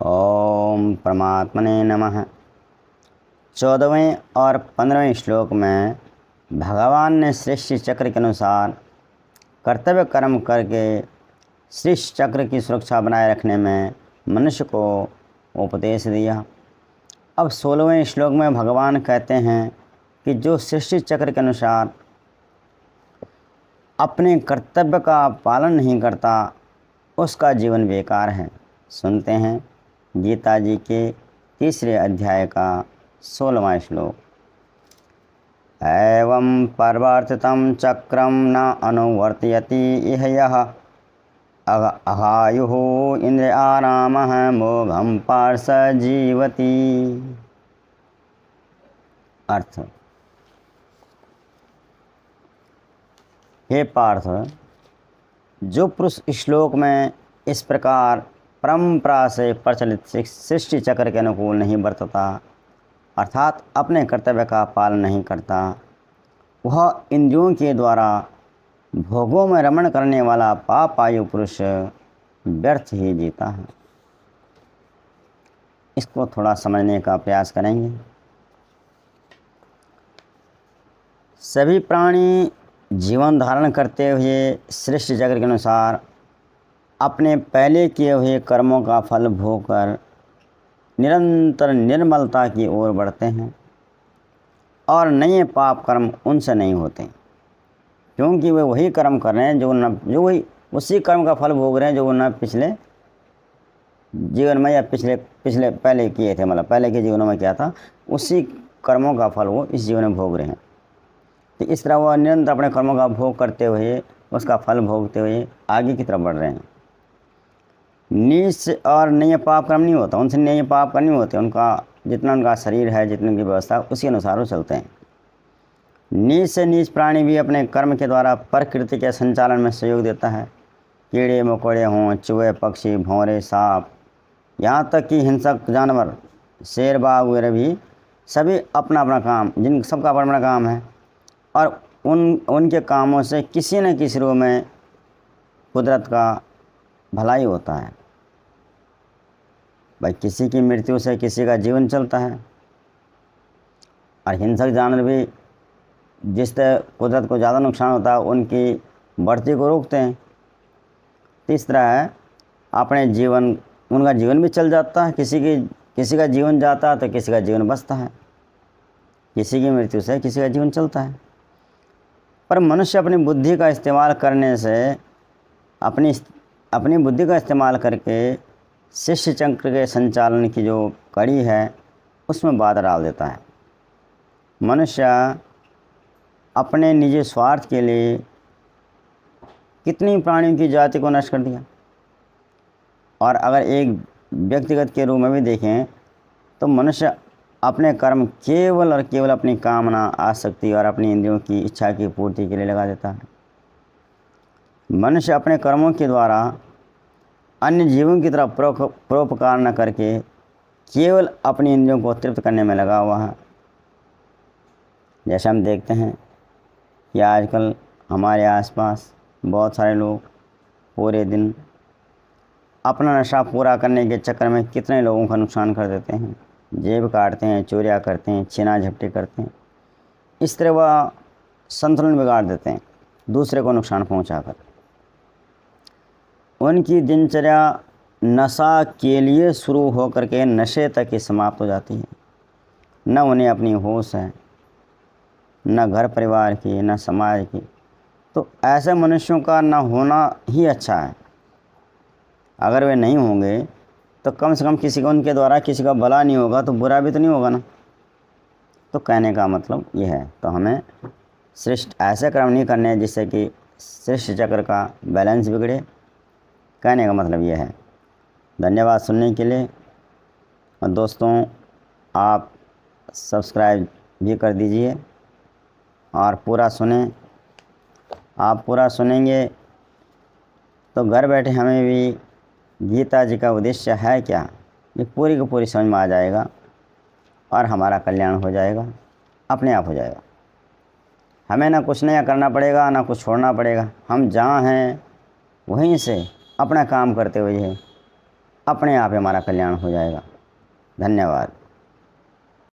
ओम परमात्मने नमः। 14वें और 15वें श्लोक में भगवान ने सृष्टि चक्र के अनुसार कर्तव्य कर्म करके सृष्टि चक्र की सुरक्षा बनाए रखने में मनुष्य को उपदेश दिया। अब 16वें श्लोक में भगवान कहते हैं कि जो सृष्टि चक्र के अनुसार अपने कर्तव्य का पालन नहीं करता उसका जीवन बेकार है। सुनते हैं गीता जी के 3 अध्याय का 16वां श्लोक। एवं परिवर्तितं चक्रम न अनुवर्तयति इह यः अघायुः इंद्रियारामः मोघं पार्थ जीवति। अर्थ, हे पार्थ, जो पुरुष श्लोक में इस प्रकार परंपरा से प्रचलित सृष्टि चक्र के अनुकूल नहीं बरतता अर्थात अपने कर्तव्य का पालन नहीं करता, वह इंद्रियों के द्वारा भोगों में रमण करने वाला पापायु पुरुष व्यर्थ ही जीता है। इसको थोड़ा समझने का प्रयास करेंगे। सभी प्राणी जीवन धारण करते हुए सृष्टि चक्र के अनुसार अपने पहले किए हुए कर्मों का फल भोगकर निरंतर निर्मलता की ओर बढ़ते हैं और नए पाप कर्म उनसे नहीं होते, क्योंकि वे वही कर्म कर रहे हैं जो वही उसी कर्म का फल भोग रहे हैं जो न पिछले जीवन में या पिछले पहले किए थे, मतलब पहले के जीवनों में क्या था उसी कर्मों का फल वो इस जीवन में भोग रहे हैं। तो इस तरह वह निरंतर अपने कर्मों का भोग करते हुए उसका फल भोगते हुए आगे की तरफ बढ़ रहे हैं। नीच और नए पाप कर्म नहीं होता, उनसे नए पाप कर्म नहीं होते, उनका जितना उनका शरीर है, जितनी उनकी व्यवस्था उसी अनुसार वो चलते हैं। नीच से नीच प्राणी भी अपने कर्म के द्वारा प्रकृति के संचालन में सहयोग देता है। कीड़े मकोड़े हों, चूहे, पक्षी, भौरे, सांप, यहाँ तक कि हिंसक जानवर, शेर, बाघ वगैरह भी सभी अपना अपना काम, जिन सबका अपना अपना काम है और उनके कामों से किसी न किसी रूप में कुदरत का भलाई होता है। भाई किसी की मृत्यु से किसी का जीवन चलता है और हिंसक जानवर भी जिससे कुदरत को ज़्यादा नुकसान होता है उनकी बढ़ती को रोकते हैं। तो इस तरह है अपने जीवन, उनका जीवन भी चल जाता है, किसी का जीवन जाता है तो किसी का जीवन बचता है, किसी की मृत्यु से किसी का जीवन चलता है। पर मनुष्य अपनी बुद्धि का इस्तेमाल करने से अपनी बुद्धि का इस्तेमाल करके सृष्टि चक्र के संचालन की जो कड़ी है उसमें बाधा डाल देता है। मनुष्य अपने निजी स्वार्थ के लिए कितनी प्राणियों की जाति को नष्ट कर दिया। और अगर एक व्यक्तिगत के रूप में भी देखें तो मनुष्य अपने कर्म केवल और केवल अपनी कामना, आसक्ति और अपनी इंद्रियों की इच्छा की पूर्ति के लिए लगा देता है। मनुष्य अपने कर्मों के द्वारा अन्य जीवों की तरफ परोपकार न करके केवल अपनी इंद्रियों को तृप्त करने में लगा हुआ है। जैसे हम देखते हैं कि आजकल हमारे आसपास बहुत सारे लोग पूरे दिन अपना नशा पूरा करने के चक्कर में कितने लोगों का नुकसान कर देते हैं, जेब काटते हैं, चोरियां करते हैं, छीना झपटी करते हैं। इस तरह वह संतुलन बिगाड़ देते हैं दूसरे को नुकसान पहुंचाकर। उनकी दिनचर्या नशा के लिए शुरू होकर के नशे तक ही समाप्त हो जाती है। न उन्हें अपनी होश है, न घर परिवार की, न समाज की। तो ऐसे मनुष्यों का न होना ही अच्छा है। अगर वे नहीं होंगे तो कम से कम किसी को उनके द्वारा किसी का भला नहीं होगा तो बुरा भी तो नहीं होगा ना। तो कहने का मतलब ये है, तो हमें ऐसे कर्म नहीं करने जिससे कि सृष्टि चक्र का बैलेंस बिगड़े। कहने का मतलब ये है। धन्यवाद सुनने के लिए। और दोस्तों, आप सब्सक्राइब भी कर दीजिए और पूरा सुनें। आप पूरा सुनेंगे तो घर बैठे हमें भी गीता जी का उद्देश्य है क्या, ये पूरी की पूरी समझ में आ जाएगा और हमारा कल्याण हो जाएगा, अपने आप हो जाएगा। हमें ना कुछ नया करना पड़ेगा, ना कुछ छोड़ना पड़ेगा। हम जहाँ हैं वहीं से अपना काम करते हुए अपने आप ही हमारा कल्याण हो जाएगा। धन्यवाद।